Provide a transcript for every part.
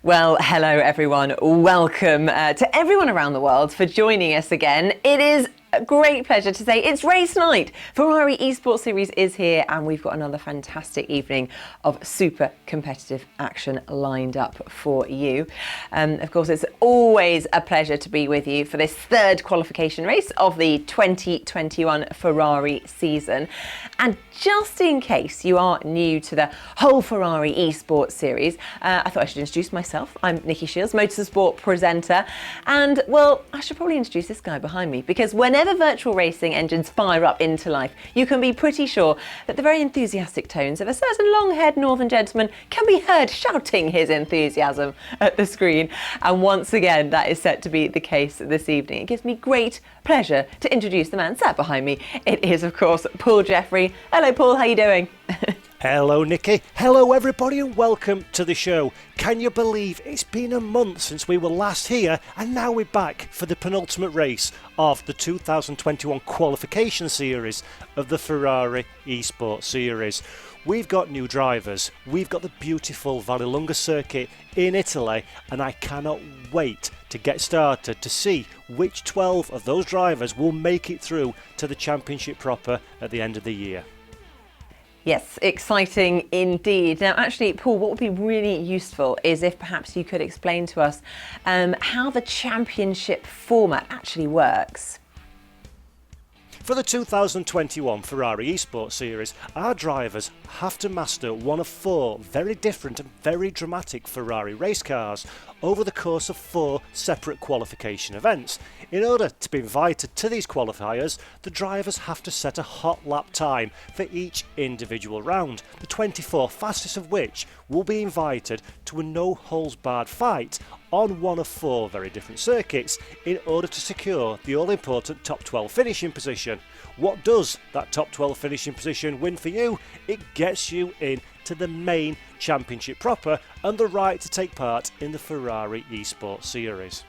Well, hello everyone. Welcome to everyone around the world for joining us again. It is a great pleasure to say it's race night. Ferrari Esports Series is here and we've got another fantastic evening of super competitive action lined up for you. Of course, it's always a pleasure to be with you for this third qualification race of the 2021 Ferrari season. And just in case you are new to the whole Ferrari Esports Series, I thought I should introduce myself. I'm Nikki Shields, motorsport presenter. And well, I should probably introduce this guy behind me because whenever virtual racing engines fire up into life, you can be pretty sure that the very enthusiastic tones of a certain long-haired northern gentleman can be heard shouting his enthusiasm at the screen. And once again, that is set to be the case this evening. It gives me great pleasure to introduce the man sat behind me. It is, of course, Paul Jeffrey. Hello, Paul. How are you doing? Hello, Nikki. Hello, everybody, and welcome to the show. Can you believe it's been a month since we were last here, and now we're back for the penultimate race of the 2021 Qualification Series of the Ferrari Esports Series. We've got new drivers. We've got the beautiful Vallelunga circuit in Italy, and I cannot wait to get started to see which 12 of those drivers will make it through to the championship proper at the end of the year. Yes, exciting indeed. Now, actually, Paul, what would be really useful is if perhaps you could explain to us how the championship format actually works. For the 2021 Ferrari Esports Series, our drivers have to master one of four very different and very dramatic Ferrari race cars over the course of four separate qualification events. In order to be invited to these qualifiers, the drivers have to set a hot lap time for each individual round, the 24 fastest of which will be invited to a no-holds-barred fight on one of four very different circuits in order to secure the all-important top 12 finishing position. What does that top 12 finishing position win for you? It gets you into the main championship proper and the right to take part in the Ferrari Esports Series.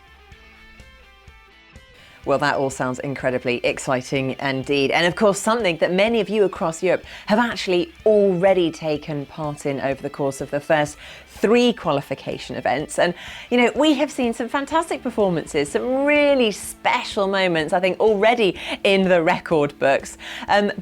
Well, that all sounds incredibly exciting indeed. And of course, something that many of you across Europe have actually already taken part in over the course of the first three qualification events. And, you know, we have seen some fantastic performances, some really special moments, I think, already in the record books.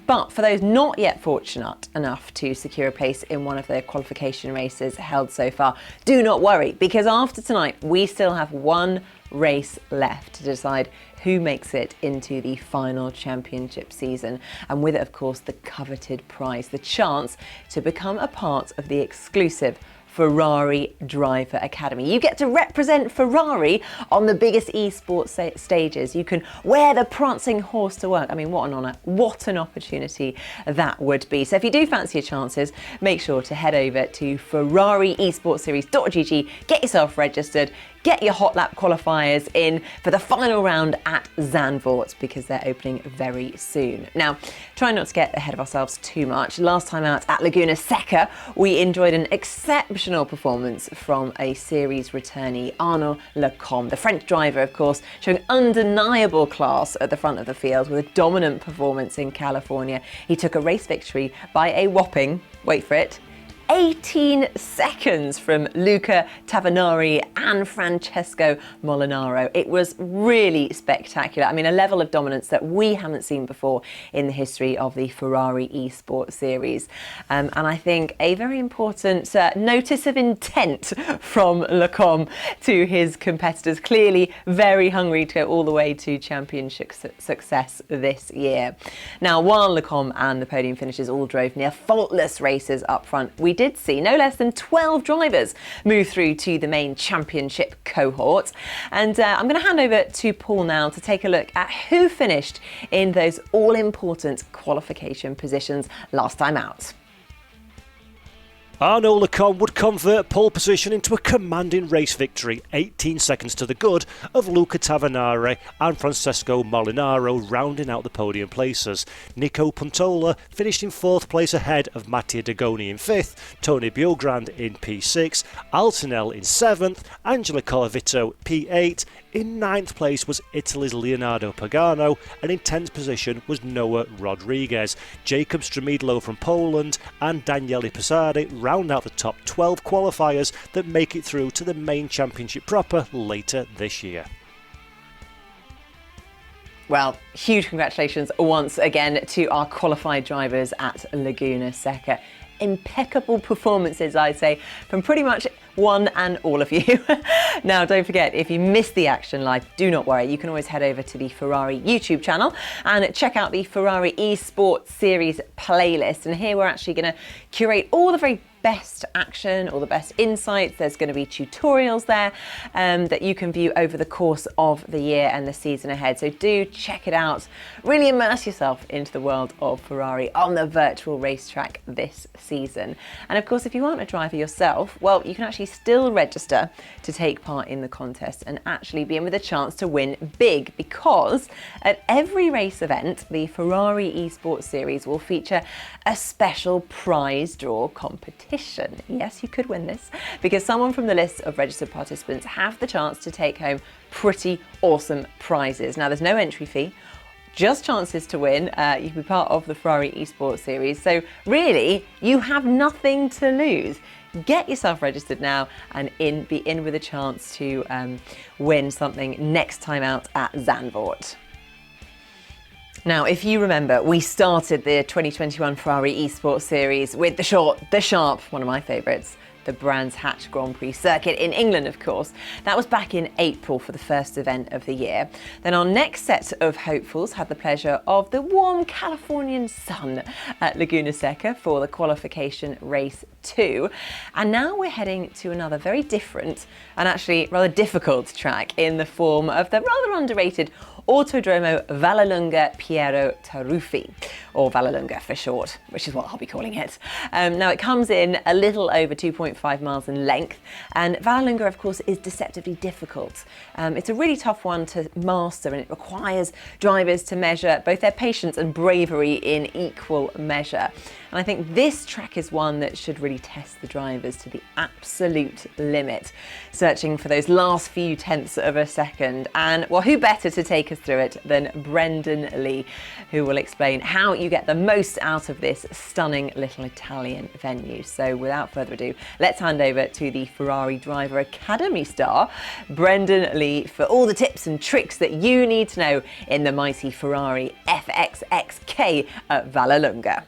But for those not yet fortunate enough to secure a place in one of the qualification races held so far, do not worry, because after tonight, we still have one race left to decide who makes it into the final championship season, and with it, of course, the coveted prize, the chance to become a part of the exclusive Ferrari Driver Academy. You get to represent Ferrari on the biggest esports stages. You can wear the prancing horse to work. I mean, what an honour, what an opportunity that would be. So if you do fancy your chances, make sure to head over to ferrariesportseries.gg, get yourself registered, get your hot lap qualifiers in for the final round at Zandvoort because they're opening very soon. Now, try not to get ahead of ourselves too much. Last time out at Laguna Seca, we enjoyed an exceptional performance from a series returnee, Arnaud Lecombe, the French driver, of course, showing undeniable class at the front of the field with a dominant performance in California. He took a race victory by a whopping, wait for it, 18 seconds from Luca Tavanari and Francesco Molinaro. It was really spectacular. I mean, a level of dominance that we haven't seen before in the history of the Ferrari Esports Series. And I think a very important notice of intent from Lecombe to his competitors. Clearly very hungry to go all the way to championship success this year. Now, while Lecombe and the podium finishers all drove near faultless races up front, we did see no less than 12 drivers move through to the main championship cohort. And I'm going to hand over to Paul now to take a look at who finished in those all-important qualification positions last time out. Arnaud Lecombe would convert pole position into a commanding race victory, 18 seconds to the good of Luca Tavanari and Francesco Molinaro rounding out the podium places. Nico Puntola finished in fourth place ahead of Mattia Degoni in fifth, Tony Biogrand in P6, Altinel in seventh, Angela Colavito P8, In 9th place was Italy's Leonardo Pagano, and in 10th position was Noah Rodriguez. Jacob Stremidlo from Poland and Daniele Passardi round out the top 12 qualifiers that make it through to the main championship proper later this year. Well, huge congratulations once again to our qualified drivers at Laguna Seca. Impeccable performances, I'd say, from pretty much one and all of you. Now, don't forget, if you missed the action live, do not worry. You can always head over to the Ferrari YouTube channel and check out the Ferrari Esports series playlist. And here we're actually going to curate all the very best action or the best insights. There's going to be tutorials there that you can view over the course of the year and the season ahead. So do check it out. Really immerse yourself into the world of Ferrari on the virtual racetrack this season. And of course, if you aren't a driver yourself, well, you can actually still register to take part in the contest and actually be in with a chance to win big, because at every race event, the Ferrari Esports series will feature a special prize draw competition. Yes, you could win this, because someone from the list of registered participants have the chance to take home pretty awesome prizes. Now, there's no entry fee, just chances to win. You can be part of the Ferrari Esports series. So really, you have nothing to lose. Get yourself registered now and be in with a chance to win something next time out at Zandvoort. Now, if you remember, we started the 2021 Ferrari Esports series with the sharp, one of my favourites, the Brands Hatch Grand Prix circuit in England, of course. That was back in April for the first event of the year. Then our next set of hopefuls had the pleasure of the warm Californian sun at Laguna Seca for the Qualification Race 2. And now we're heading to another very different and actually rather difficult track in the form of the rather underrated Autodromo Vallelunga Piero Taruffi, or Vallelunga for short, which is what I'll be calling it. Now, it comes in a little over 2.5 miles in length, and Vallelunga, of course, is deceptively difficult. It's a really tough one to master, and it requires drivers to measure both their patience and bravery in equal measure. And I think this track is one that should really test the drivers to the absolute limit, searching for those last few tenths of a second. And, well, who better to take us through it than Brendan Lee, who will explain how you get the most out of this stunning little Italian venue. So without further ado, let's hand over to the Ferrari Driver Academy star, Brendan Lee, for all the tips and tricks that you need to know in the mighty Ferrari FXXK at Vallelunga.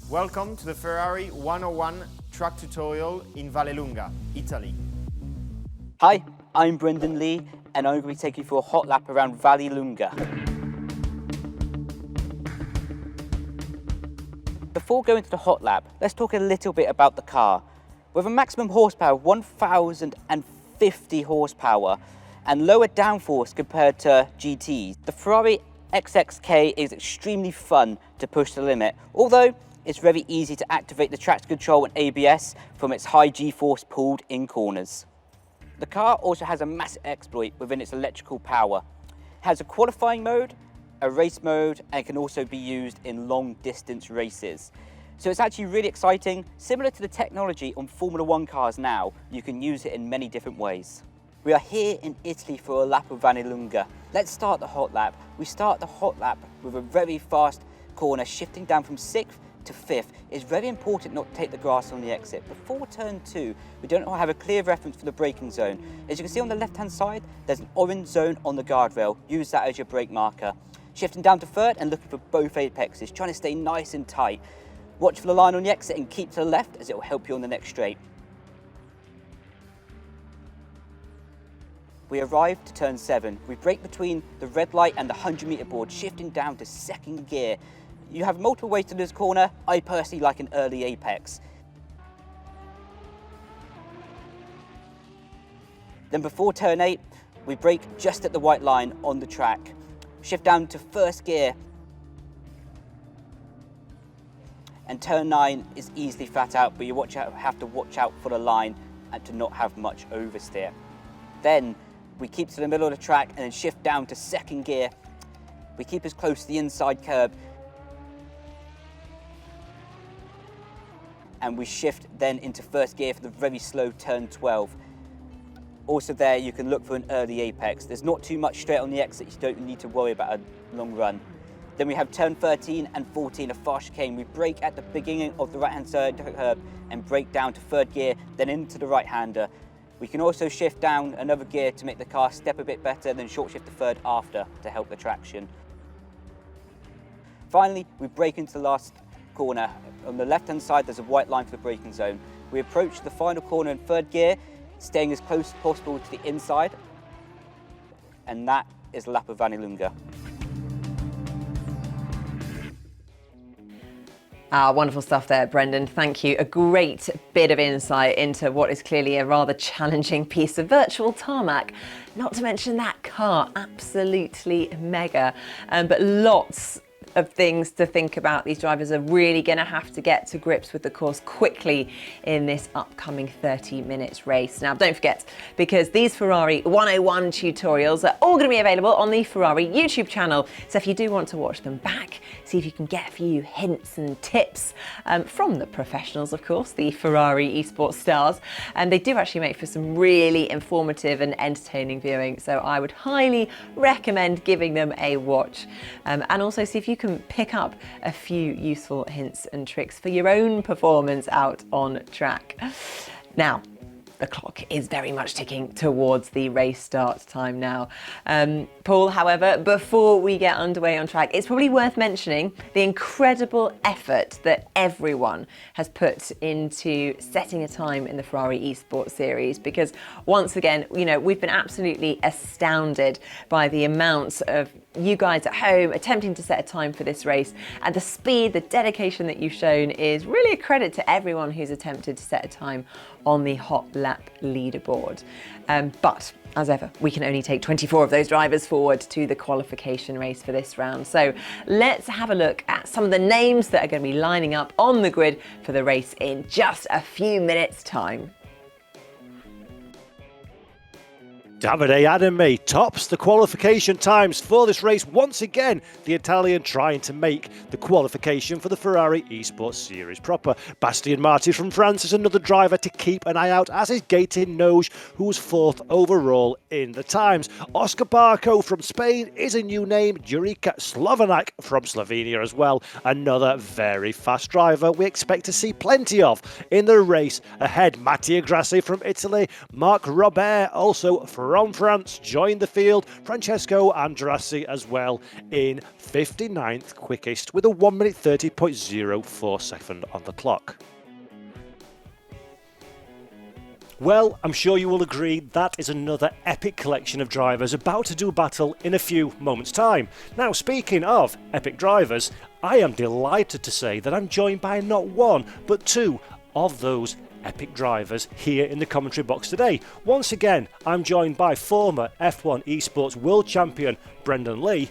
Welcome to the Ferrari 101 track tutorial in Vallelunga, Italy. Hi, I'm Brendan Lee, and I'm going to take you for a hot lap around Vallelunga. Before going to the hot lap, let's talk a little bit about the car. With a maximum horsepower of 1,050 horsepower and lower downforce compared to GTs, the Ferrari XXK is extremely fun to push the limit, although it's very easy to activate the traction control and ABS from its high G-force pulled in corners. The car also has a massive exploit within its electrical power. It has a qualifying mode, a race mode, and can also be used in long distance races. So it's actually really exciting. Similar to the technology on Formula One cars now, you can use it in many different ways. We are here in Italy for a lap of Vallelunga. Let's start the hot lap. We start the hot lap with a very fast corner, shifting down from 6th to 5th. It's very important not to take the grass on the exit. Before turn 2, we don't have a clear reference for the braking zone. As you can see on the left-hand side, there's an orange zone on the guardrail. Use that as your brake marker. Shifting down to 3rd and looking for both apexes, trying to stay nice and tight. Watch for the line on the exit and keep to the left, as it will help you on the next straight. We arrived to turn 7. We brake between the red light and the 100-meter board, shifting down to 2nd gear. You have multiple ways to this corner. I personally like an early apex. Then before turn 8, we brake just at the white line on the track. Shift down to 1st gear. and turn 9 is easily flat out, but you have to watch out for the line and to not have much oversteer. Then we keep to the middle of the track and then shift down to second gear. We keep as close to the inside curb, and we shift then into first gear for the very slow turn 12. Also there you can look for an early apex. There's not too much straight on the exit, you don't need to worry about a long run. Then we have turn 13 and 14, a fast chicane. We brake at the beginning of the right-hand side curb and brake down to third gear, then into the right-hander. We can also shift down another gear to make the car step a bit better, then short shift to third after to help the traction. Finally, we brake into the last corner. On the left-hand side, there's a white line for the braking zone. We approach the final corner in third gear, staying as close as possible to the inside, and that is the lap of Vallelunga. Wonderful stuff there, Brendan. Thank you. A great bit of insight into what is clearly a rather challenging piece of virtual tarmac. Not to mention that car, absolutely mega. But lots of things to think about. These drivers are really going to have to get to grips with the course quickly in this upcoming 30 minutes race. Now, don't forget, because these Ferrari 101 tutorials are all going to be available on the Ferrari YouTube channel. So if you do want to watch them back, see if you can get a few hints and tips from the professionals, of course, the Ferrari Esports stars. And they do actually make for some really informative and entertaining viewing. So I would highly recommend giving them a watch. And also see if you can pick up a few useful hints and tricks for your own performance out on track. Now, the clock is very much ticking towards the race start time now. Paul, however, before we get underway on track, it's probably worth mentioning the incredible effort that everyone has put into setting a time in the Ferrari Esports series, because once again, you know, we've been absolutely astounded by the amounts of you guys at home attempting to set a time for this race, and the speed, the dedication that you've shown is really a credit to everyone who's attempted to set a time on the hot lap leaderboard. But as ever, we can only take 24 of those drivers forward to the qualification race for this round. So let's have a look at some of the names that are going to be lining up on the grid for the race in just a few minutes' time. Davide Adami tops the qualification times for this race once again. The Italian trying to make the qualification for the Ferrari Esports Series proper. Bastian Marti from France is another driver to keep an eye out, as is Gaetan Noge, who was 4th overall in the times. Oscar Barco from Spain is a new name. Jurica Slovanak from Slovenia as well. Another very fast driver we expect to see plenty of in the race ahead. Mattia Grassi from Italy. Marc Robert also from France joined the field. Francesco Andrassi as well in 59th quickest with a 1 minute 30.04 second on the clock. Well, I'm sure you will agree that is another epic collection of drivers about to do battle in a few moments' time. Now, speaking of epic drivers, I am delighted to say that I'm joined by not one, but two of those epic drivers here in the commentary box today. Once again, I'm joined by former F1 Esports World Champion Brendan Lee,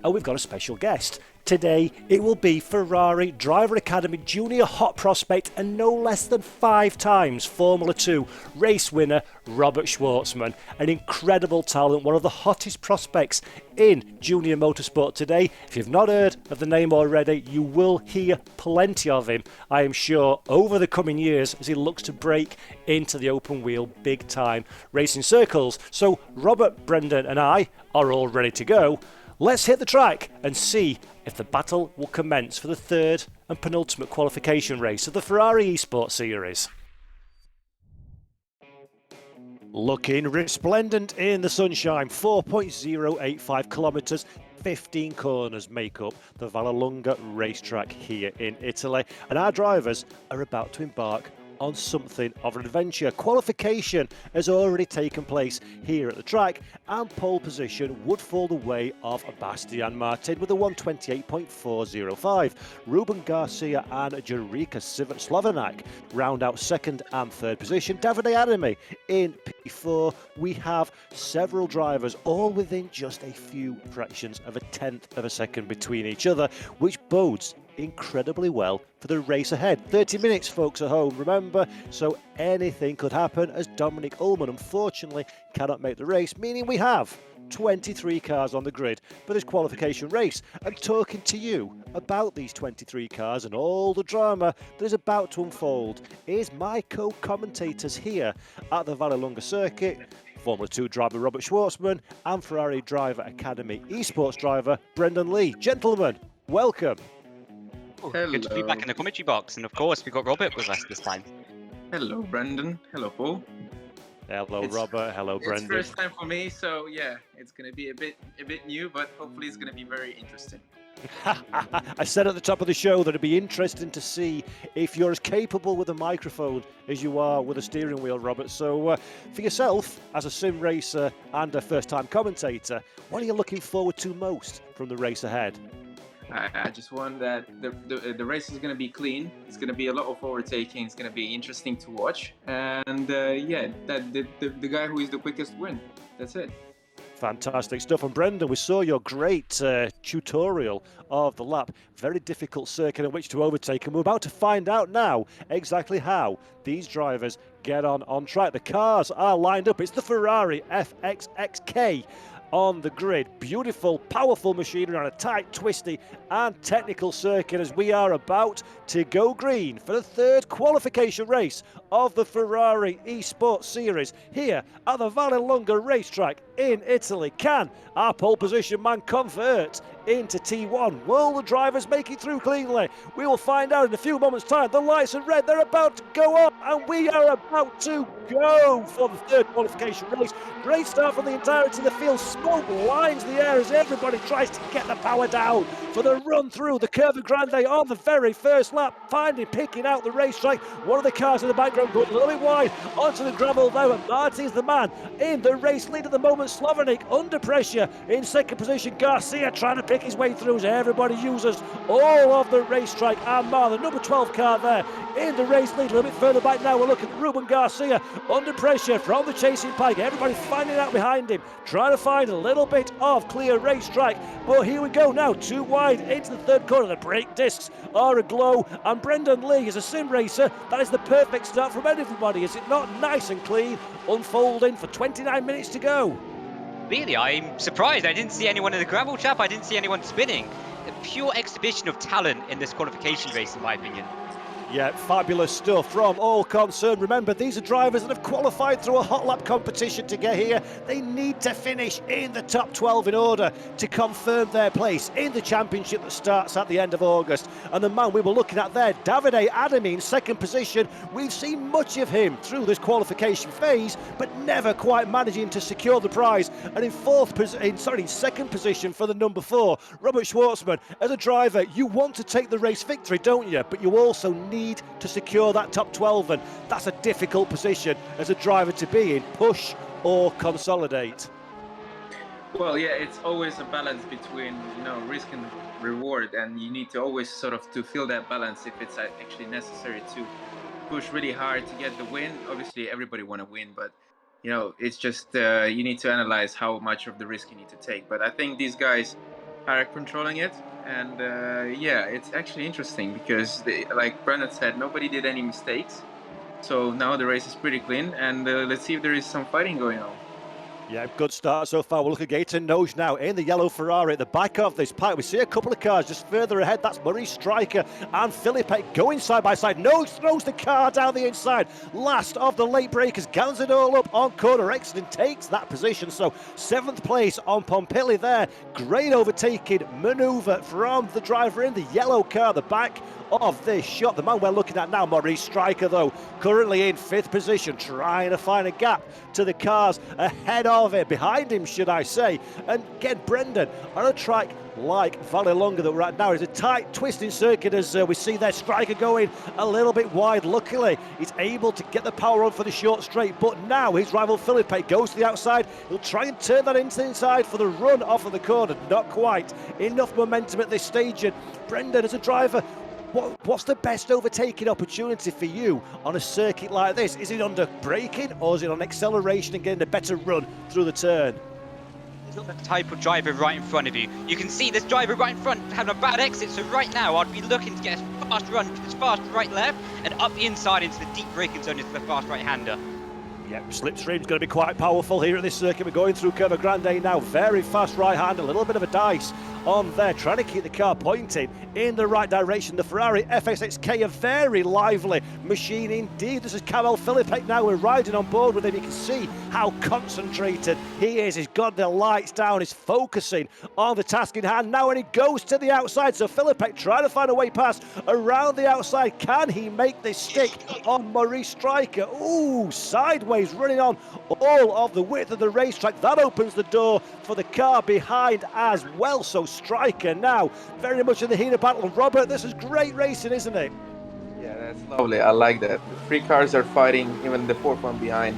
and we've got a special guest. Today, it will be Ferrari Driver Academy Junior Hot Prospect and no less than 5 times Formula 2 race winner Robert Schwartzman. An incredible talent, one of the hottest prospects in junior motorsport today. If you've not heard of the name already, you will hear plenty of him, I am sure, over the coming years as he looks to break into the open wheel big time racing circles. So Robert, Brendan and I are all ready to go. Let's hit the track and see if the battle will commence for the third and penultimate qualification race of the Ferrari Esports Series. Looking resplendent in the sunshine, 4.085 kilometres, 15 corners make up the Vallelunga racetrack here in Italy, and our drivers are about to embark on something of an adventure. Qualification has already taken place here at the track, and pole position would fall the way of Bastian Martin with a 128.405. Ruben Garcia and Jurica Slovanak round out second and third position. Davide Adami in P4. We have several drivers all within just a few fractions of a tenth of a second between each other, which bodes incredibly well for the race ahead. 30 minutes, folks at home, remember, so anything could happen as Dominic Ullman unfortunately cannot make the race, meaning we have 23 cars on the grid for this qualification race. And talking to you about these 23 cars and all the drama that is about to unfold is my co-commentators here at the Vallelunga circuit, Formula 2 driver Robert Schwartzman and Ferrari Driver Academy Esports driver Brendan Lee. Gentlemen, welcome. Hello. Good to be back in the commentary box, and of course we've got Robert with us this time. Hello, Brendan. Hello, Paul. Hello, Robert. Hello, Brendan. It's first time for me, so yeah, it's gonna be a bit new, but hopefully it's gonna be very interesting. I said at the top of the show that it'd be interesting to see if you're as capable with a microphone as you are with a steering wheel, Robert. So for yourself, as a sim racer and a first-time commentator, what are you looking forward to most from the race ahead? I just want that the race is gonna be clean. It's gonna be a lot of overtaking. It's gonna be interesting to watch, and yeah, that the guy who is the quickest win. That's it. Fantastic stuff. And Brendan, we saw your great tutorial of the lap. Very difficult circuit in which to overtake, and we're about to find out now exactly how these drivers get on track. The cars are lined up. It's the Ferrari FXXK on the grid. Beautiful, powerful machinery on a tight, twisty and technical circuit as we are about to go green for the third qualification race of the Ferrari Esports Series here at the Vallelunga racetrack in Italy. Can our pole position man convert into T1? Will the drivers make it through cleanly? We will find out in a few moments' time. The lights are red, they're about to go on, and we are about to go for the third qualification race. Great start from the entirety of the field. Smoke lines the air as everybody tries to get the power down for the run through the Curva Grande on the very first lap, picking out the racetrack. One of the cars in the background going a little bit wide onto the gravel there, and Martin's the man in the race lead at the moment. Slovenic under pressure in second position. Garcia trying to pick his way through as everybody uses all of the racetrack. And the number 12 car there in the race lead. A little bit further back now, we're looking at Ruben Garcia under pressure from the chasing pike. Everybody finding out behind him, trying to find a little bit of clear racetrack. But here we go now, too wide into the third corner. The brake discs are aglow, and Brendan Lee is a sim racer. That is the perfect start from everybody, is it not? Nice and clean, unfolding for 29 minutes to go. Really, I'm surprised. I didn't see anyone in the gravel trap. I didn't see anyone spinning. A pure exhibition of talent in this qualification race, in my opinion. Yeah, fabulous stuff from all concerned. Remember, these are drivers that have qualified through a hot lap competition to get here. They need to finish in the top 12 in order to confirm their place in the championship that starts at the end of August. And the man we were looking at there, Davide Adami, in second position. We've seen much of him through this qualification phase, but never quite managing to secure the prize. And in second position for the number 4, Robert Schwartzman. As a driver, you want to take the race victory, don't you? But you also need to secure that top 12, and that's a difficult position as a driver to be in. Push or consolidate. Well, yeah, it's always a balance between risk and reward, and you need to always sort of to feel that balance if it's actually necessary to push really hard to get the win. Obviously, everybody want to win, but it's just you need to analyze how much of the risk you need to take. But I think these guys are controlling it. And yeah, it's actually interesting because, like Brendan said, nobody did any mistakes. So now the race is pretty clean, and let's see if there is some fighting going on. Yeah, good start so far. We'll look at Gator Noj now in the yellow Ferrari at the back of this pipe. We see a couple of cars just further ahead. That's Murray Stryker and Philippe going side by side. Noj throws the car down the inside. Last of the late breakers, gallons it all up on corner exit and takes that position. So 7th place on Pompili there. Great overtaking manoeuvre from the driver in the yellow car, the back of this shot. The man we're looking at now, Maurice Stryker, though, currently in 5th position, trying to find a gap to the cars ahead of it, behind him, should I say. And get Brendan on a track like Vallelunga that we're at now. It's a tight, twisting circuit as we see there. Stryker going a little bit wide. Luckily, he's able to get the power on for the short straight, but now his rival Philippe goes to the outside. He'll try and turn that into the inside for the run off of the corner. Not quite enough momentum at this stage. And Brendan, as a driver, what's the best overtaking opportunity for you on a circuit like this? Is it under braking, or is it on acceleration and getting a better run through the turn? not the type of driver right in front of you. You can see this driver right in front having a bad exit, so right now I'd be looking to get a fast run, as fast right-left, and up the inside into the deep braking zone into the fast right-hander. Yep, slipstream's going to be quite powerful here at this circuit. We're going through Curva Grande now. Very fast right hand, a little bit of a dice on there, trying to keep the car pointing in the right direction. The Ferrari FSXK, a very lively machine indeed. This is Kamil Filipek now. We're riding on board with him. You can see how concentrated he is. He's got the lights down. He's focusing on the task in hand now, and he goes to the outside. So Filipek trying to find a way past around the outside. Can he make this stick on Maurice Stryker? Ooh, sideways, running on all of the width of the racetrack. That opens the door for the car behind as well. So Stryker now very much in the heat of battle. Robert, this is great racing, isn't it? Yeah, that's lovely. I like that. The three cars are fighting, even the fourth one behind.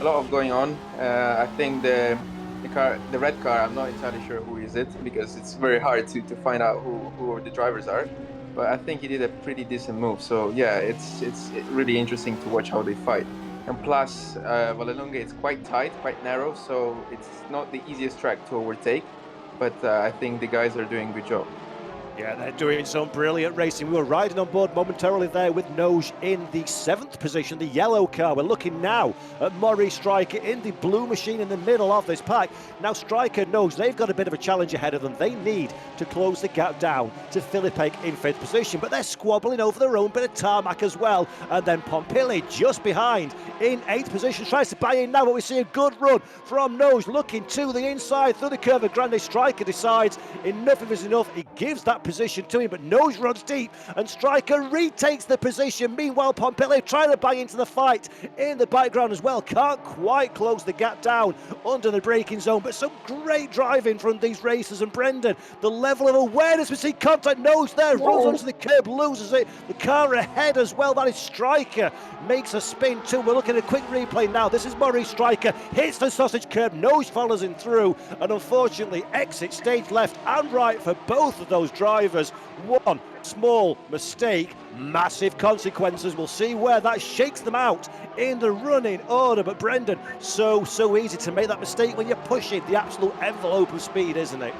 A lot of going on. I think the red car, I'm not entirely sure who is it, because it's very hard to find out who the drivers are. But I think he did a pretty decent move. So yeah, it's really interesting to watch how they fight. And plus, Vallelunga is quite tight, quite narrow, so it's not the easiest track to overtake. But I think the guys are doing a good job. Yeah, they're doing some brilliant racing. We were riding on board momentarily there with Noj in the 7th position, the yellow car. We're looking now at Maurice Stryker in the blue machine in the middle of this pack. Now Stryker knows they've got a bit of a challenge ahead of them. They need to close the gap down to Filipek in 5th position, but they're squabbling over their own bit of tarmac as well. And then Pompili just behind in 8th position, tries to buy in now, but we see a good run from Noj, looking to the inside through the Curva Grande. Stryker decides enough is enough. He gives that position to him, but Noj runs deep and Stryker retakes the position. Meanwhile, Pompili trying to bang into the fight in the background as well. Can't quite close the gap down under the braking zone, but some great driving from these racers. And Brendan, the level of awareness, we see contact. Noj there, runs onto the curb, loses it. The car ahead as well. That is Stryker, makes a spin too. We're looking at a quick replay now. This is Maurice Stryker, hits the sausage curb. Noj follows him through, and unfortunately exit stage left and right for both of those drivers. One small mistake, massive consequences. We'll see where that shakes them out in the running order. But Brendan, so easy to make that mistake when you're pushing the absolute envelope of speed, isn't it?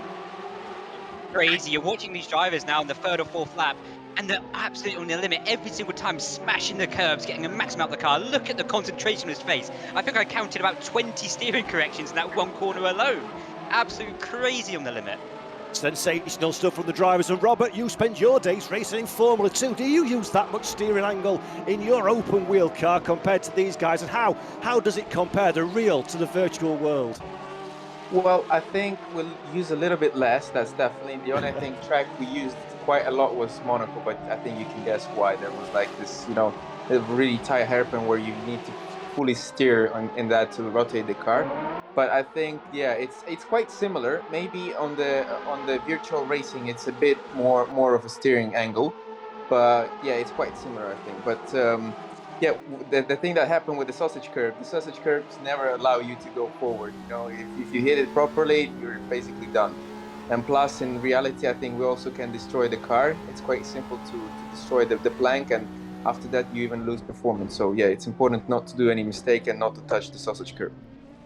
Crazy. You're watching these drivers now in the 3rd or 4th lap, and they're absolutely on the limit every single time, smashing the curbs, getting a maximum out of the car. Look at the concentration on his face. I think I counted about 20 steering corrections in that one corner alone. Absolutely crazy on the limit. Sensational stuff from the drivers. And Robert, you spend your days racing in Formula 2. Do you use that much steering angle in your open wheel car compared to these guys? And how does it compare, the real to the virtual world? Well, I think we'll use a little bit less. That's definitely the only thing track we used quite a lot was Monaco, but I think you can guess why. There was like this, a really tight hairpin where you need to fully steer in that to rotate the car. But I think, yeah, it's quite similar. Maybe on the virtual racing, it's a bit more of a steering angle. But yeah, it's quite similar, I think. But yeah, the thing that happened with the sausage curbs never allow you to go forward. If you hit it properly, you're basically done. And plus, in reality, I think we also can destroy the car. It's quite simple to destroy the plank, and after that, you even lose performance. So yeah, it's important not to do any mistake and not to touch the sausage curb.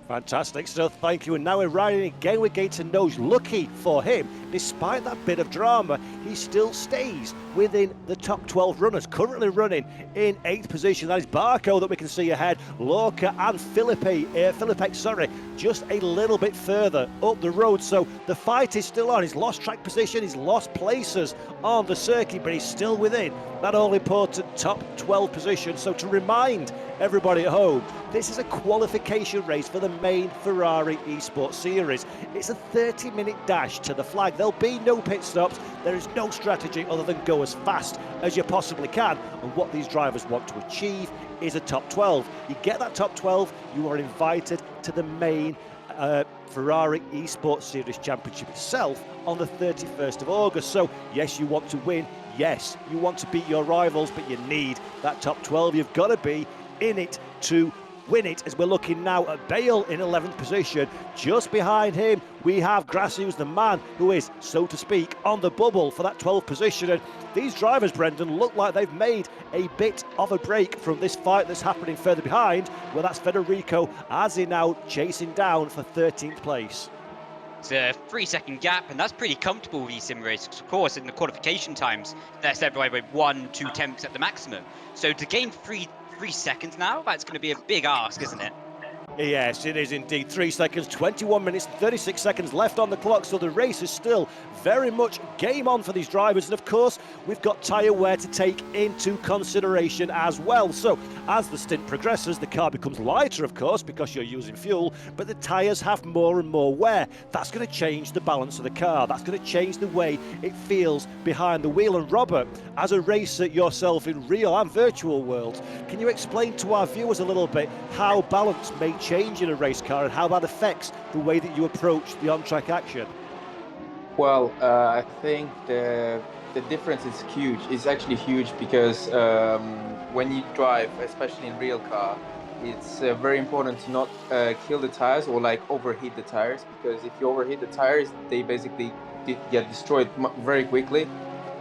Fantastic stuff, thank you. And now we're riding again with Gator Noj. Lucky for him, despite that bit of drama, he still stays within the top 12 runners. Currently running in 8th position. That is Barco that we can see ahead. Lorca and Filipek, just a little bit further up the road. So the fight is still on. He's lost track position, he's lost places on the circuit, but he's still within that all-important top 12 position. So to remind everybody at home, this is a qualification race for the main Ferrari Esports series. It's a 30-minute dash to the flag. There'll be no pit stops. There is no strategy other than go as fast as you possibly can. And what these drivers want to achieve is a top 12. You get that top 12, you are invited to the main Ferrari Esports Series Championship itself on the 31st of August. So yes, you want to win. Yes, you want to beat your rivals, but you need that top 12. You've got to be in it to win it, as we're looking now at Bale in 11th position. Just behind him we have Gracius, the man who is, so to speak, on the bubble for that 12th position. And these drivers, Brendan, look like they've made a bit of a break from this fight that's happening further behind. Well, that's Federico Azzi now chasing down for 13th place. It's a 3-second gap, and that's pretty comfortable with these sim races. Of course, in the qualification times, they're separated by 1-2 tenths at the maximum. So to gain three seconds now, that's going to be a big ask, isn't it? Yes, it is indeed. 3 seconds, 21 minutes, 36 seconds left on the clock, so the race is still very much game on for these drivers. And of course, we've got tyre wear to take into consideration as well. So as the stint progresses, the car becomes lighter, of course, because you're using fuel, but the tyres have more and more wear. That's going to change the balance of the car. That's going to change the way it feels behind the wheel. And Robert, as a racer yourself in real and virtual worlds, can you explain to our viewers a little bit how balance may change in a race car and how that affects the way that you approach the on-track action? Well, I think the difference is huge. It's actually huge because when you drive, especially in real car, it's very important to not kill the tires or like overheat the tires, because if you overheat the tires, they basically get destroyed very quickly,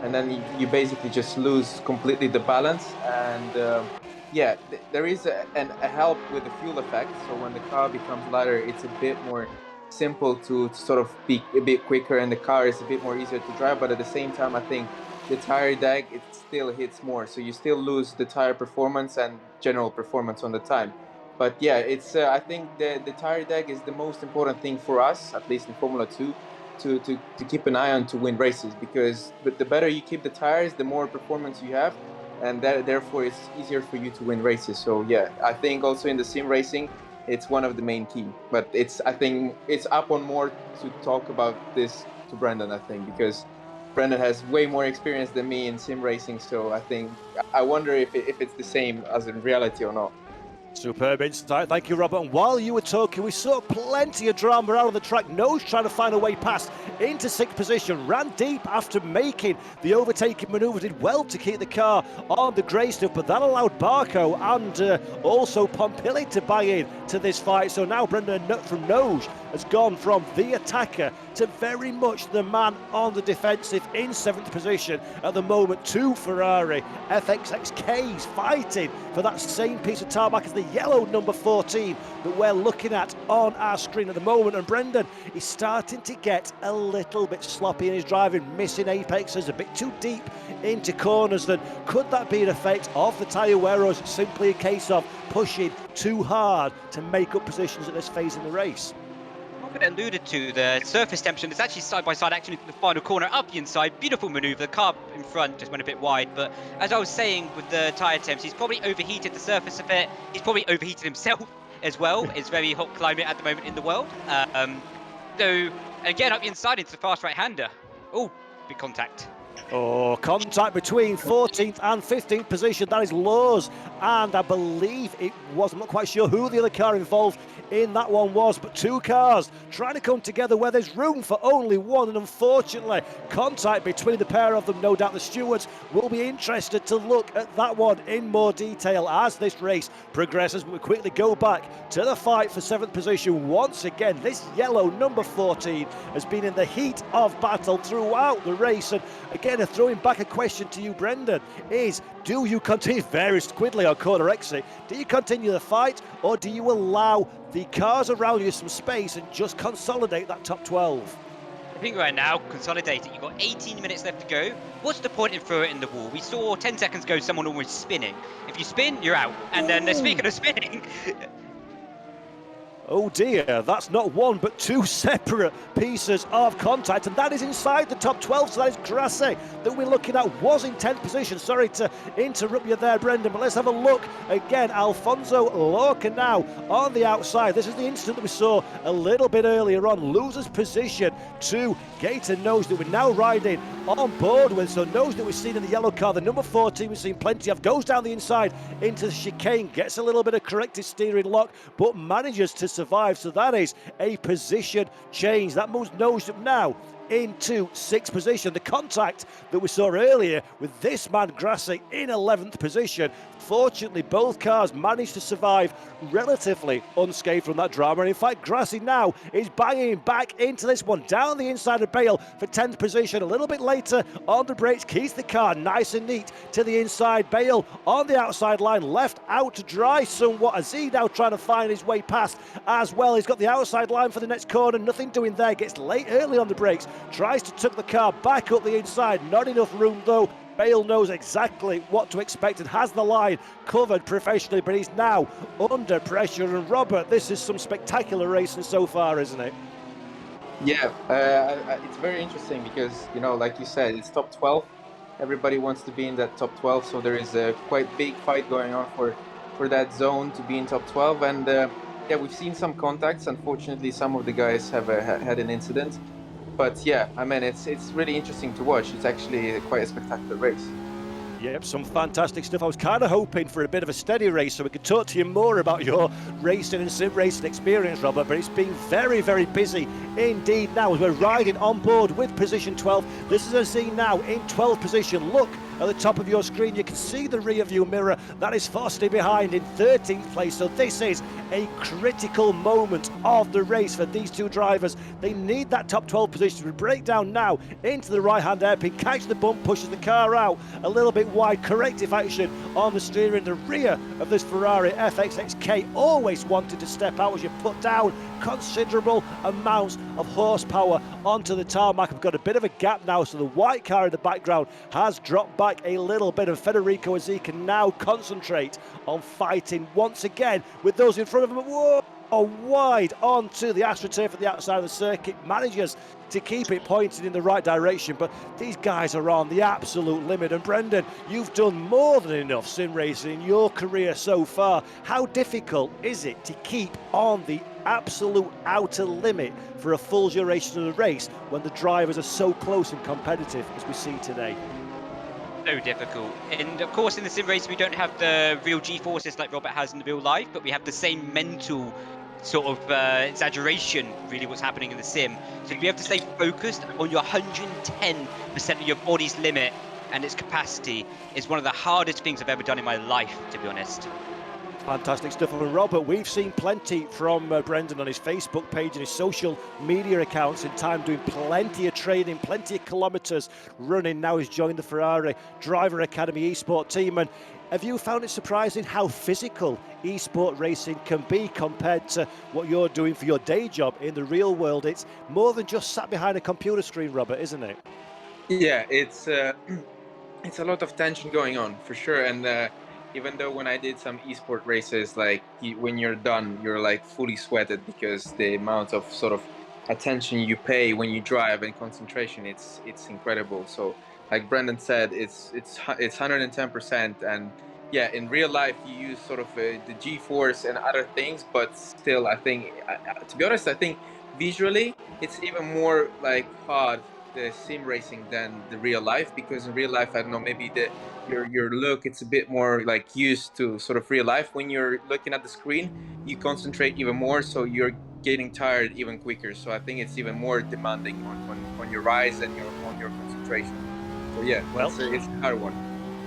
and then you basically just lose completely the balance. And yeah, there is a help with the fuel effect. So when the car becomes lighter, it's a bit more simple to sort of be a bit quicker, and the car is a bit more easier to drive. But at the same time, I think the tire drag, it still hits more, so you still lose the tire performance and general performance on the time. But yeah, it's I think the tire drag is the most important thing for us, at least in Formula 2, to keep an eye on to win races, because the better you keep the tires, the more performance you have, and therefore it's easier for you to win races. So yeah, I think also in the sim racing, it's one of the main key. But I think it's up on more to talk about this to Brendan, I think, because Brendan has way more experience than me in sim racing. So I wonder if it's the same as in reality or not. Superb insight, thank you, Robert. And while you were talking, we saw plenty of drama out on the track. Nose trying to find a way past into 6th position, ran deep after making the overtaking manoeuvre, did well to keep the car on the grey stuff, but that allowed Barco and also Pompili to buy in to this fight. So now Brendan from Nose has gone from the attacker to very much the man on the defensive in 7th position at the moment. 2 Ferrari FXXKs fighting for that same piece of tarmac as the yellow number 14 that we're looking at on our screen at the moment. And Brendan is starting to get a little bit sloppy in his driving, missing apexes, a bit too deep into corners. Then could that be an effect of the tyre wear, or is it simply a case of pushing too hard to make up positions at this phase in the race? Robert alluded to the surface tension. It's actually side-by-side action into the final corner, up the inside. Beautiful manoeuvre. The car in front just went a bit wide, but as I was saying with the tyre temps, he's probably overheated the surface a bit. He's probably overheated himself as well. It's very hot climate at the moment in the world. So again, up the inside into the fast right-hander. Oh, big contact. Oh, contact between 14th and 15th position. That is Laws, and I believe it was, I'm not quite sure who the other car involved in that one was, but 2 cars trying to come together where there's room for only one, and unfortunately contact between the pair of them. No doubt the stewards will be interested to look at that one in more detail as this race progresses. But we quickly go back to the fight for 7th position once again. This yellow number 14 has been in the heat of battle throughout the race, and again throwing back a question to you, Brendan, is do you continue, very squiddly on corner exit, do you continue the fight, or do you allow the cars around you some space and just consolidate that top 12? I think right now, consolidate it. You've got 18 minutes left to go. What's the point in throwing it in the wall? We saw 10 seconds ago someone almost spinning. If you spin, you're out. And then speaking of spinning... Oh dear, that's not one but 2 separate pieces of contact, and that is inside the top 12, so that is Grassi that we're looking at, was in 10th position. Sorry to interrupt you there, Brendan, but let's have a look again. Alfonso Lorca now on the outside. This is the instant that we saw a little bit earlier on. Loses position to Gator Nose that we're now riding on board with. So Nose that we've seen in the yellow car, the number 14 we've seen plenty of, goes down the inside into the chicane, gets a little bit of corrected steering lock, but manages to survive. So that is a position change. That moves Nose up now into 6th position. The contact that we saw earlier with this man Grassi in 11th position. Fortunately, both cars managed to survive relatively unscathed from that drama. And in fact, Grassi now is banging back into this one down the inside of Bale for 10th position. A little bit later on the brakes, keeps the car nice and neat to the inside. Bale on the outside line, left out to dry somewhat as he now trying to find his way past as well. He's got the outside line for the next corner, nothing doing there, gets late early on the brakes, tries to tuck the car back up the inside, not enough room though. Bale knows exactly what to expect and has the line covered professionally, but he's now under pressure. And Robert, this is some spectacular racing so far, isn't it? Yeah, it's very interesting because, you know, like you said, it's top 12. Everybody wants to be in that top 12, so there is a quite big fight going on for that zone to be in top 12. And yeah, we've seen some contacts. Unfortunately, some of the guys have had an incident. But yeah, I mean, it's really interesting to watch. It's actually quite a spectacular race. Yep, some fantastic stuff. I was kind of hoping for a bit of a steady race so we could talk to you more about your racing and sim racing experience, Robert, but it's been very, very busy indeed now as we're riding on board with position 12. This is a scene now in 12th position. Look at the top of your screen, you can see the rear view mirror. That is Foster behind in 13th place. So this is a critical moment of the race for these two drivers. They need that top 12 position to break down now into the right-hand hairpin, catch the bump, pushes the car out a little bit wide, corrective action on the steering. The rear of this Ferrari FXXK always wanted to step out as you put down considerable amounts of horsepower onto the tarmac. I've got a bit of a gap now, so the white car in the background has dropped back a little bit, and Federico as he can now concentrate on fighting once again with those in front of him. Whoa! Wide onto the AstroTurf at the outside of the circuit, manages to keep it pointed in the right direction, but these guys are on the absolute limit. And Brendan, you've done more than enough sim racing in your career so far. How difficult is it to keep on the absolute outer limit for a full duration of the race when the drivers are so close and competitive as we see today? So difficult. And of course in the sim race we don't have the real G-forces like Robert has in the real life, but we have the same mental sort of exaggeration, really, what's happening in the sim. So you have to stay focused on your 110% of your body's limit and its capacity is one of the hardest things I've ever done in my life, to be honest. Fantastic stuff. And Robert, we've seen plenty from Brendan on his Facebook page and his social media accounts in time, doing plenty of training, plenty of kilometres running. Now he's joined the Ferrari Driver Academy eSport team. And have you found it surprising how physical eSport racing can be compared to what you're doing for your day job in the real world? It's more than just sat behind a computer screen, Robert, isn't it? Yeah, it's a lot of tension going on for sure. And even though when I did some esport races, like when you're done, you're like fully sweated because the amount of sort of attention you pay when you drive and concentration, it's incredible. So like Brendan said, it's 110%. And yeah, in real life you use sort of the G-force and other things, but still I think, to be honest, I think visually it's even more like hard, the sim racing, than the real life, because in real life, I don't know, maybe your look, it's a bit more like used to sort of real life. When you're looking at the screen, you concentrate even more, so you're getting tired even quicker. So I think it's even more demanding on your eyes and on your concentration. So yeah, well, it's a hard one.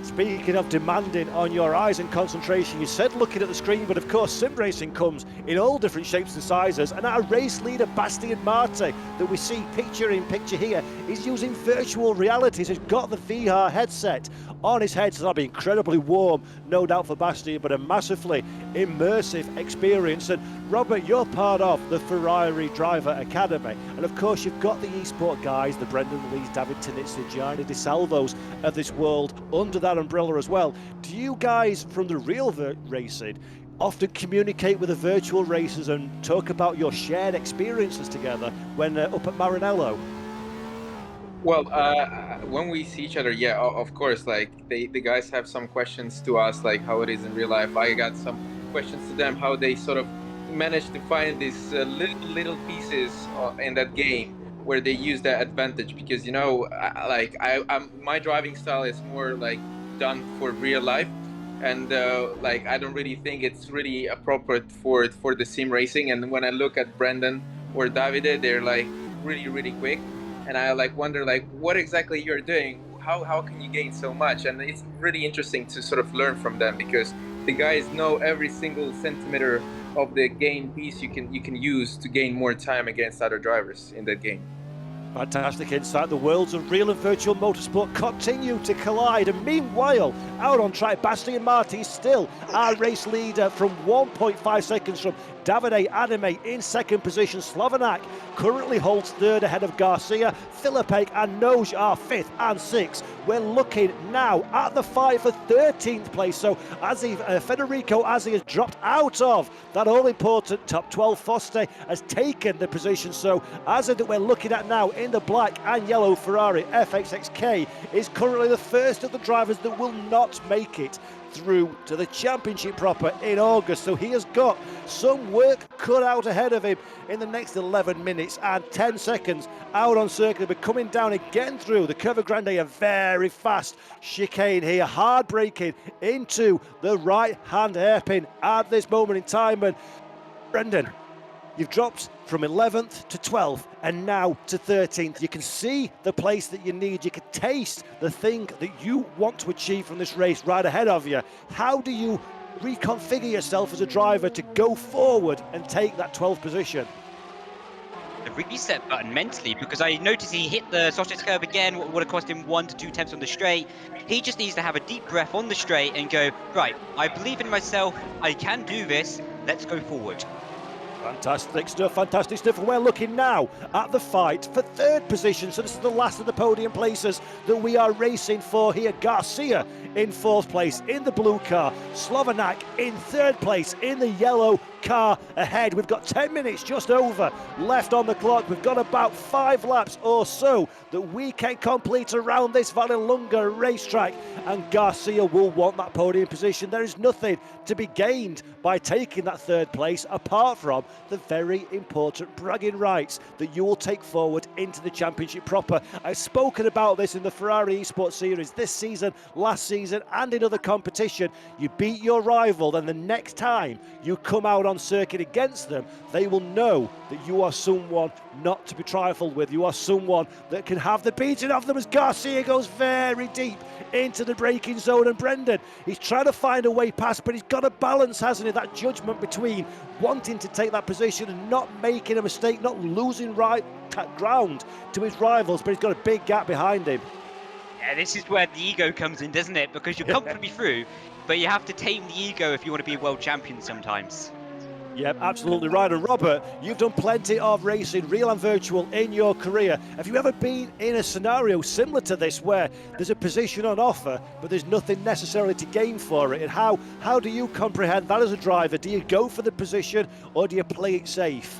Speaking of demanding on your eyes and concentration, you said looking at the screen, but of course sim racing comes in all different shapes and sizes, and our race leader Bastian Marte that we see picture in picture here is using virtual reality. He's got the VR headset on his head, so that'll be incredibly warm, no doubt for Bastian, but a massively immersive experience. And Robert, you're part of the Ferrari Driver Academy, and of course you've got the eSport guys, the Brendan Lees, David Tinitz, the Gianni Di Salvos of this world under that umbrella as well. Do you guys from the real racing often communicate with the virtual racers and talk about your shared experiences together when up at Maranello? Well, when we see each other, yeah, of course, like the guys have some questions to us, like how it is in real life. I got some questions to them, how they sort of managed to find these little pieces in that game where they use that advantage, because, you know, my driving style is more like done for real life, and like I don't really think it's really appropriate for the sim racing. And when I look at Brendan or Davide, they're like really quick, and I like wonder like what exactly you're doing. How can you gain so much? And it's really interesting to sort of learn from them, because the guys know every single centimeter of the gain piece you can use to gain more time against other drivers in that game. Fantastic insight. The worlds of real and virtual motorsport continue to collide. And meanwhile, out on track, Bastian Marti still our race leader from 1.5 seconds from Davide Adame in second position. Slovanak currently holds third ahead of Garcia. Filipek and Noj are fifth and sixth. We're looking now at the fight for 13th place. So Federico Azzi has dropped out of that all-important top 12. Foster has taken the position. So Azzi that we're looking at now in the black and yellow Ferrari FXXK is currently the first of the drivers that will not make it through to the championship proper in August. So he has got some work cut out ahead of him in the next 11 minutes and 10 seconds out on circuit. But coming down again through the Curva Grande, a very fast chicane here, hard braking into the right hand hairpin at this moment in time. And Brendan, you've dropped from 11th to 12th and now to 13th. You can see the place that you need. You can taste the thing that you want to achieve from this race right ahead of you. How do you reconfigure yourself as a driver to go forward and take that 12th position? The reset button mentally, because I noticed he hit the sausage curve again, what would have cost him 1 to 2 tenths on the straight. He just needs to have a deep breath on the straight and go, right, I believe in myself, I can do this, let's go forward. Fantastic stuff, fantastic stuff. And we're looking now at the fight for third position. So this is the last of the podium places that we are racing for here. Garcia in fourth place in the blue car. Slovanak in third place in the yellow car ahead. We've got 10 minutes just over left on the clock. We've got about 5 laps or so that we can complete around this Vallelunga racetrack, and Garcia will want that podium position. There is nothing to be gained by taking that third place apart from the very important bragging rights that you will take forward into the championship proper. I've spoken about this in the Ferrari Esports series this season, last season, and in other competition. You beat your rival, then the next time you come out on circuit against them, they will know that you are someone not to be trifled with. You are someone that can have the beating of them, as Garcia goes very deep into the braking zone. And Brendan, he's trying to find a way past, but he's got a balance, hasn't he? That judgment between wanting to take that position and not making a mistake, not losing right ground to his rivals, but he's got a big gap behind him. Yeah, this is where the ego comes in, doesn't it? Because you're comfortably through, but you have to tame the ego if you want to be a world champion sometimes. Yeah, absolutely right. And Robert, you've done plenty of racing, real and virtual, in your career. Have you ever been in a scenario similar to this where there's a position on offer, but there's nothing necessarily to gain for it? And how do you comprehend that as a driver? Do you go for the position or do you play it safe?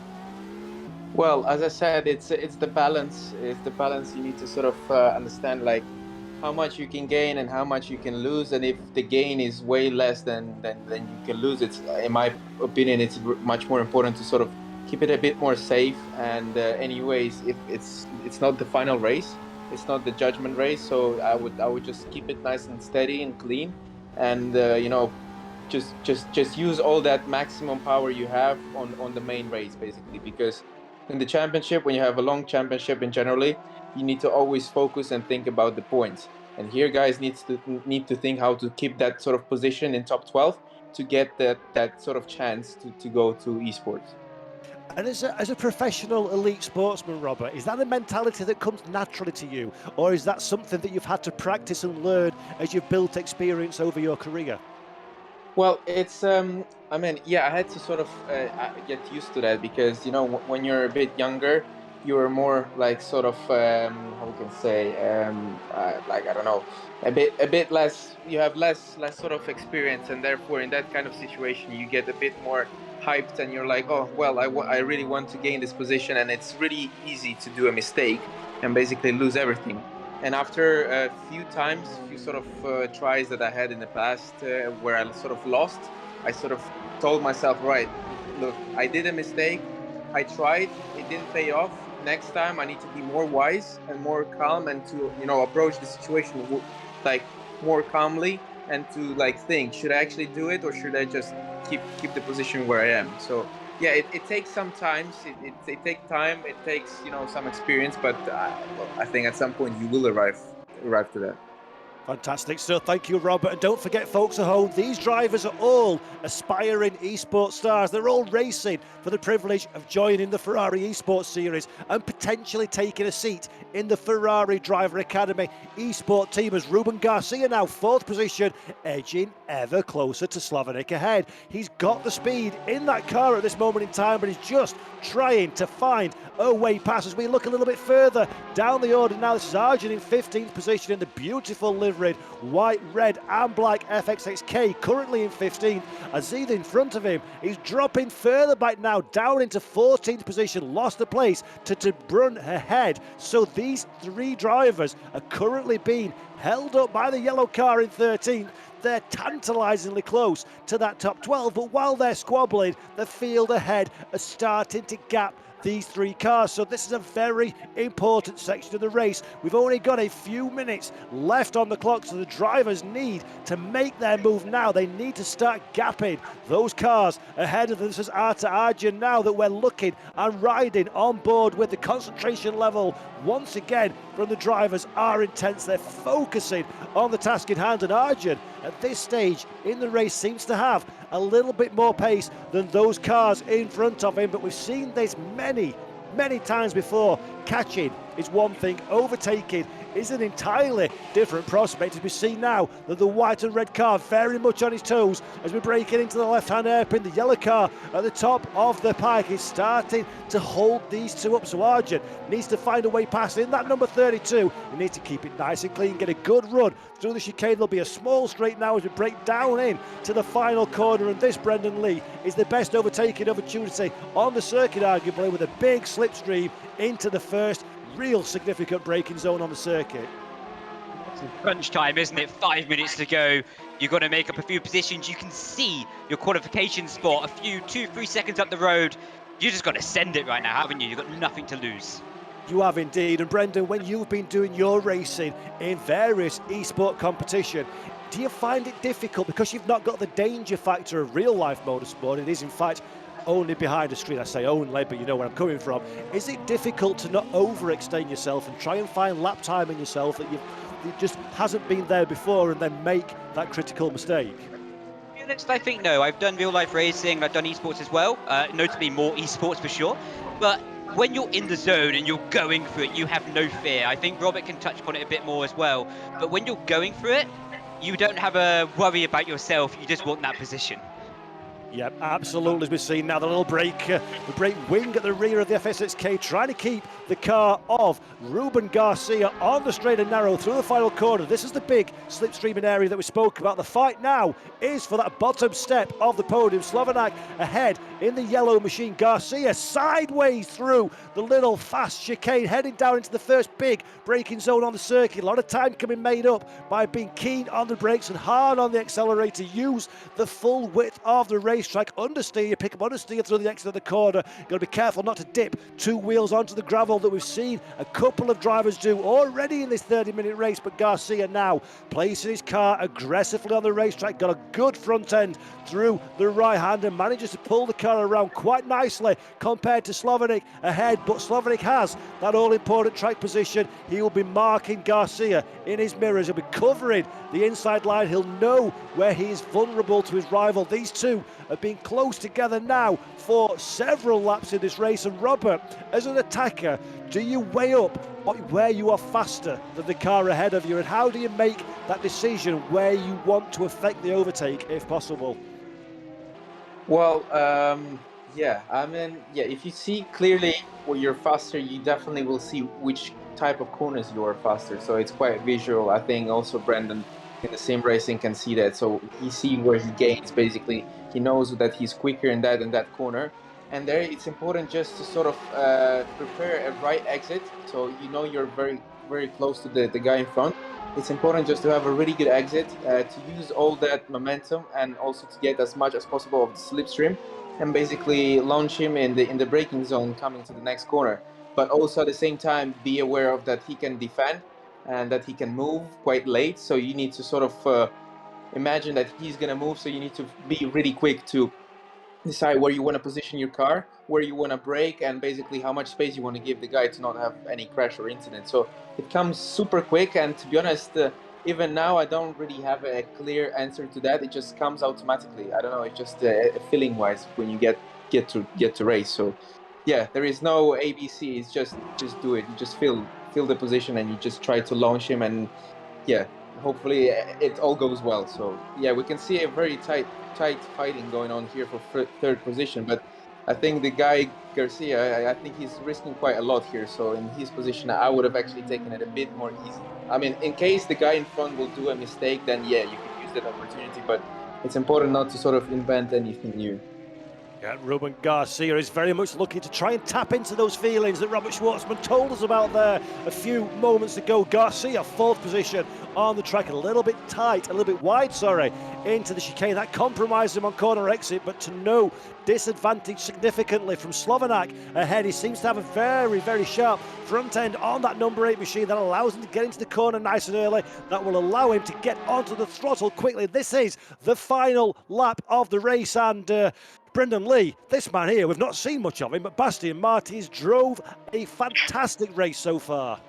Well, as I said, it's the balance. It's the balance you need to sort of understand, like how much you can gain and how much you can lose. And if the gain is way less than you can lose, it's, in my opinion, it's much more important to sort of keep it a bit more safe. And anyways, if it's not the final race, it's not the judgment race, so I would just keep it nice and steady and clean, and you know, just use all that maximum power you have on the main race, basically. Because in the championship, when you have a long championship in generally, you need to always focus and think about the points. And here guys need to think how to keep that sort of position in top 12 to get that sort of chance to go to esports. And as a professional elite sportsman, Robert, is that a mentality that comes naturally to you, or is that something that you've had to practice and learn as you've built experience over your career? Well, it's I mean, yeah, I had to sort of get used to that, because you know, when you're a bit younger, you're more like sort of how we can say like, I don't know, a bit less, you have less sort of experience, and therefore in that kind of situation you get a bit more hyped, and you're like, oh well, I really want to gain this position, and it's really easy to do a mistake and basically lose everything. And after a few sort of tries that I had in the past where I sort of lost, I sort of told myself, right, look, I did a mistake, I tried, it didn't pay off. Next time I need to be more wise and more calm, and to, you know, approach the situation like more calmly, and to like think, should I actually do it, or should I just keep the position where I am? So yeah, it takes some time. It takes time. It takes some experience, but well, I think at some point you will arrive to that. Fantastic stuff. Thank you, Robert. And don't forget, folks at home, these drivers are all aspiring esports stars. They're all racing for the privilege of joining the Ferrari Esports series and potentially taking a seat in the Ferrari Driver Academy eSport team, as Ruben Garcia now 4th position, edging ever closer to Slavanik ahead. He's got the speed in that car at this moment in time, but he's just trying to find a way past. As we look a little bit further down the order now, this is Arjun in 15th position in the beautiful liveried white, red and black FXXK, currently in 15th. Aziz in front of him, he's dropping further back now, down into 14th position, lost the place to De Bruyne ahead. So these 3 drivers are currently being held up by the yellow car in 13th. They're tantalisingly close to that top 12, but while they're squabbling, the field ahead are starting to gap these 3 cars. So this is a very important section of the race. We've only got a few minutes left on the clock, so the drivers need to make their move now. They need to start gapping those cars ahead of them. This is Arta Arjun now that we're looking and riding on board with. The concentration level once again from the drivers are intense. They're focusing on the task in hand, and Arjun at this stage in the race seems to have a little bit more pace than those cars in front of him. But we've seen this many times before. Catching is one thing, overtaking is an entirely different prospect, as we see now that the white and red car very much on his toes as we're breaking into the left-hand hairpin. The yellow car at the top of the pike is starting to hold these 2 up, so Arjun needs to find a way past in that number 32. He needs to keep it nice and clean, get a good run through the chicane. There'll be a small straight now as we break down in to the final corner, and this, Brendan Lee, is the best overtaking opportunity on the circuit, arguably, with a big slipstream into the first real significant braking zone on the circuit. It's crunch time, isn't it? 5 minutes to go. You've got to make up a few positions. You can see your qualification spot a few 2-3 seconds up the road. You just got to send it right now, haven't you? You've got nothing to lose. You have indeed. And Brendan, when you've been doing your racing in various esport competition, do you find it difficult, because you've not got the danger factor of real life motorsport? It is in fact only behind a screen. I say only, but you know where I'm coming from. Is it difficult to not overextend yourself and try and find lap time in yourself that it just hasn't been there before, and then make that critical mistake? I think no. I've done real life racing, I've done esports as well, notably more esports for sure. But when you're in the zone and you're going for it, you have no fear. I think Robert can touch upon it a bit more as well. But when you're going for it, you don't have a worry about yourself. You just want that position. Yeah, absolutely. As we've seen now, the little brake wing at the rear of the FSXK, trying to keep the car of Ruben Garcia on the straight and narrow through the final corner. This is the big slipstreaming area that we spoke about. The fight now is for that bottom step of the podium. Slavanak ahead in the yellow machine. Garcia sideways through the little fast chicane, heading down into the first big braking zone on the circuit. A lot of time can be made up by being keen on the brakes and hard on the accelerator. Use the full width of the racetrack. Understeer, you pick up understeer through the exit of the corner. You've got to be careful not to dip 2 wheels onto the gravel that we've seen a couple of drivers do already in this 30-minute race. But Garcia now placing his car aggressively on the racetrack. Got a good front end through the right hand and manages to pull the car around quite nicely compared to Slavanik ahead. But Slavanik has that all-important track position. He will be marking Garcia in his mirrors. He'll be covering the inside line. He'll know where he is vulnerable to his rival. These two have been close together now for several laps in this race. And Robert, as an attacker, do you weigh up where you are faster than the car ahead of you, and how do you make that decision where you want to affect the overtake if possible? Well, yeah, I mean, yeah, if you see clearly where you're faster, you definitely will see which type of corners you are faster. So it's quite visual. I think also Brendan in the sim racing can see that. So he's seeing where he gains, basically. He knows that he's quicker in that corner. And there it's important just to sort of prepare a right exit. So you know you're very, very close to the guy in front. It's important just to have a really good exit, to use all that momentum and also to get as much as possible of the slipstream and basically launch him in the braking zone coming to the next corner. But also at the same time be aware of that he can defend and that he can move quite late. So you need to sort of imagine that he's going to move, so you need to be really quick to decide where you want to position your car, where you want to brake, and basically how much space you want to give the guy to not have any crash or incident. So it comes super quick, and to be honest, even now I don't really have a clear answer to that. It just comes automatically. I don't know. It's just feeling wise when you get to race. So yeah, there is no ABC. It's just do it. You just feel the position and you just try to launch him, and yeah, hopefully it all goes well. So yeah, we can see a very tight fighting going on here for third position, but I think the guy Garcia, I think he's risking quite a lot here. So in his position, I would have actually taken it a bit more easy. I mean, in case the guy in front will do a mistake, then yeah, you can use that opportunity, but it's important not to sort of invent anything new. Yeah, Ruben Garcia is very much looking to try and tap into those feelings that Robert Schwartzman told us about there a few moments ago. Garcia, fourth position on the track, a little bit tight, a little bit wide, into the chicane. That compromised him on corner exit, but to no disadvantage significantly from Slovenak ahead. He seems to have a very, very sharp front end on that number 8 machine that allows him to get into the corner nice and early. That will allow him to get onto the throttle quickly. This is the final lap of the race, and Brendan Lee, this man here, we've not seen much of him, but Bastian Martins drove a fantastic race so far.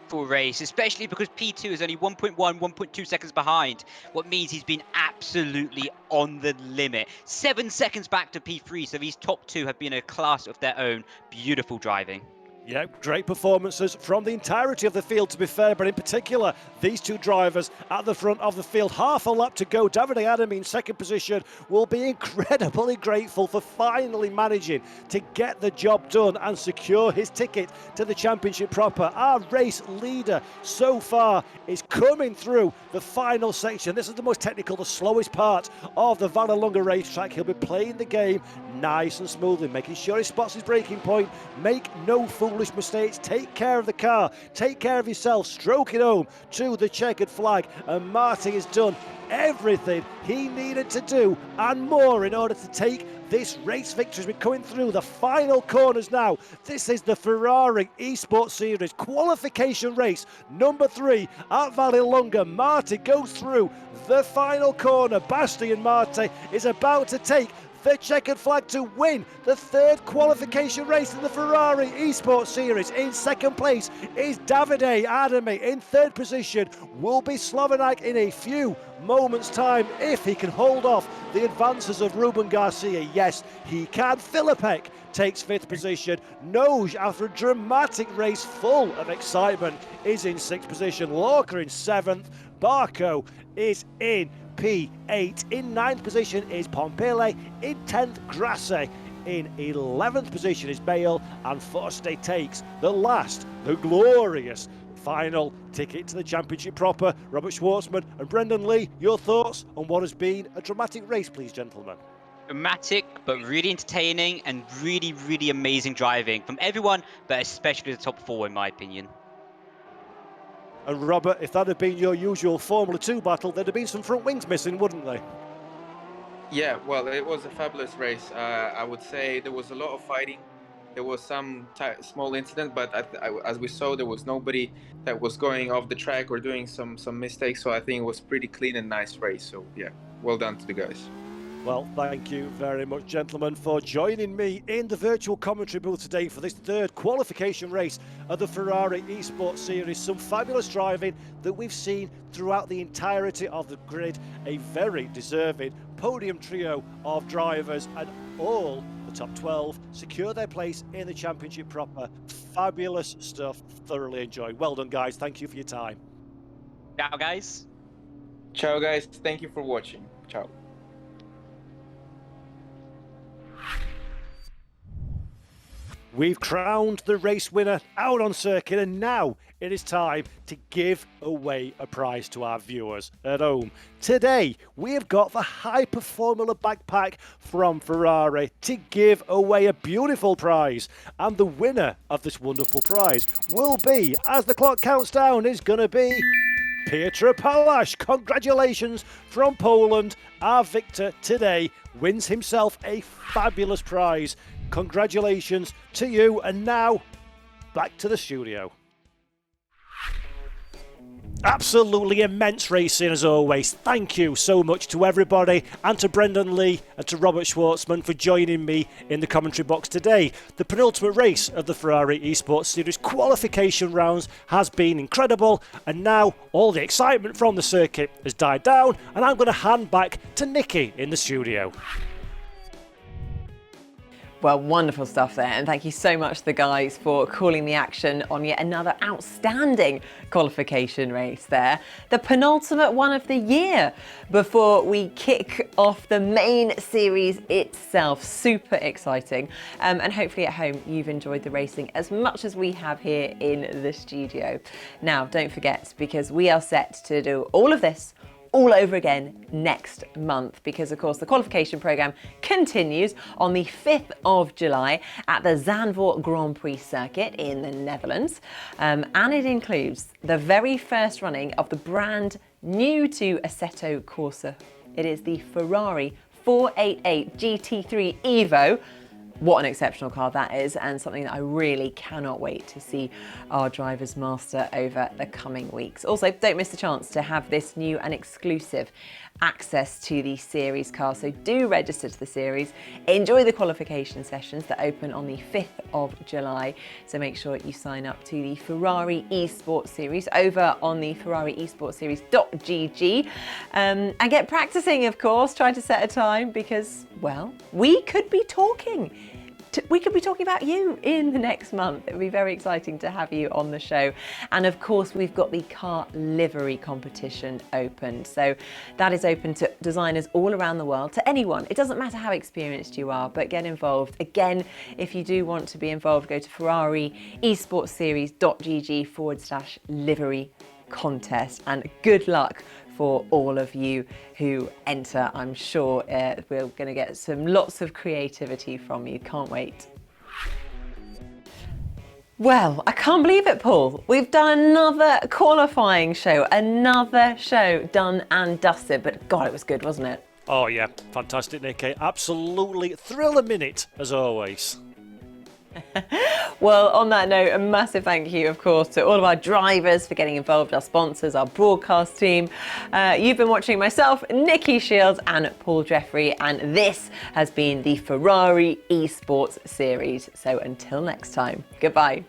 Full race, especially because P2 is only 1.2 seconds behind, what means he's been absolutely on the limit. 7 seconds back to P3, so these top two have been a class of their own. Beautiful driving. Yeah, great performances from the entirety of the field, to be fair, but in particular, these two drivers at the front of the field. Half a lap to go. Davide Adami in second position will be incredibly grateful for finally managing to get the job done and secure his ticket to the championship proper. Our race leader so far is coming through the final section. This is the most technical, the slowest part of the Vallelunga racetrack. He'll be playing the game nice and smoothly, making sure he spots his braking point, make no foolish mistakes, take care of the car, take care of yourself, stroke it home to the checkered flag, and Marty has done everything he needed to do and more in order to take this race victory. As we're coming through the final corners now. This is the Ferrari Esports Series qualification race number 3 at Vallelunga. Marty goes through the final corner. Bastian Marty is about to take the checkered flag to win the third qualification race in the Ferrari Esports Series. In second place is Davide Adami. In third position will be Slovenak in a few moments' time if he can hold off the advances of Ruben Garcia. Yes, he can. Filipek takes 5th position. Noj, after a dramatic race full of excitement, is in 6th position. Lorca in 7th. Barco is in P8. In 9th position is Pompele. In 10th, Grasse. In 11th position is Bale, and Forste takes the glorious final ticket to the championship proper. Robert Schwartzman and Brendan Lee, your thoughts on what has been a dramatic race, please, gentlemen? Dramatic, but really entertaining and really, really amazing driving from everyone, but especially the top 4 in my opinion. And Robert, if that had been your usual Formula 2 battle, there'd have been some front wings missing, wouldn't they? Yeah, well, it was a fabulous race. I would say there was a lot of fighting. There was some small incident, but as we saw, there was nobody that was going off the track or doing some mistakes. So I think it was pretty clean and nice race. So yeah, well done to the guys. Well, thank you very much, gentlemen, for joining me in the virtual commentary booth today for this third qualification race of the Ferrari Esports Series. Some fabulous driving that we've seen throughout the entirety of the grid. A very deserving podium trio of drivers, and all the top 12 secure their place in the championship proper. Fabulous stuff. Thoroughly enjoyed. Well done, guys. Thank you for your time. Ciao, guys. Ciao, guys. Thank you for watching. Ciao. We've crowned the race winner out on circuit, and now it is time to give away a prize to our viewers at home. Today, we have got the Hyper Formula backpack from Ferrari to give away, a beautiful prize. And the winner of this wonderful prize will be, as the clock counts down, is going to be Piotr Palasz. Congratulations from Poland. Our victor today wins himself a fabulous prize. Congratulations to you, and now back to the studio. Absolutely immense racing as always. Thank you so much to everybody, and to Brendan Lee and to Robert Schwartzman for joining me in the commentary box today. The penultimate race of the Ferrari Esports Series qualification rounds has been incredible, and now all the excitement from the circuit has died down, and I'm going to hand back to Nikki in the studio. Well, wonderful stuff there, and thank you so much to the guys for calling the action on yet another outstanding qualification race there. The penultimate one of the year before we kick off the main series itself. Super exciting, and hopefully at home you've enjoyed the racing as much as we have here in the studio. Now, don't forget, because we are set to do all of this all over again next month, because of course the qualification programme continues on the 5th of July at the Zandvoort Grand Prix circuit in the Netherlands, and it includes the very first running of the brand new to Assetto Corsa. It is the Ferrari 488 GT3 Evo. What an exceptional car that is, and something that I really cannot wait to see our drivers master over the coming weeks. Also, don't miss the chance to have this new and exclusive access to the series car, so do register to the series. Enjoy the qualification sessions that open on the 5th of July, so make sure you sign up to the Ferrari Esports Series over on the Ferrari Esports Series.gg, and get practicing, of course. Try to set a time, because, well, we could be talking about you in the next month. It would be very exciting to have you on the show. And of course, we've got the car livery competition open. So that is open to designers all around the world, to anyone. It doesn't matter how experienced you are, but get involved. Again, if you do want to be involved, go to Ferrari Esports Series.gg/livery contest, and good luck for all of you who enter. I'm sure we're going to get lots of creativity from you. Can't wait. Well, I can't believe it, Paul. We've done another qualifying show, another show done and dusted, but God, it was good, wasn't it? Oh yeah, fantastic, Nikki. Absolutely thrill a minute as always. Well, on that note, a massive thank you, of course, to all of our drivers for getting involved, our sponsors, our broadcast team. You've been watching myself, Nikki Shields, and Paul Jeffrey, and this has been the Ferrari Esports Series. So until next time, goodbye.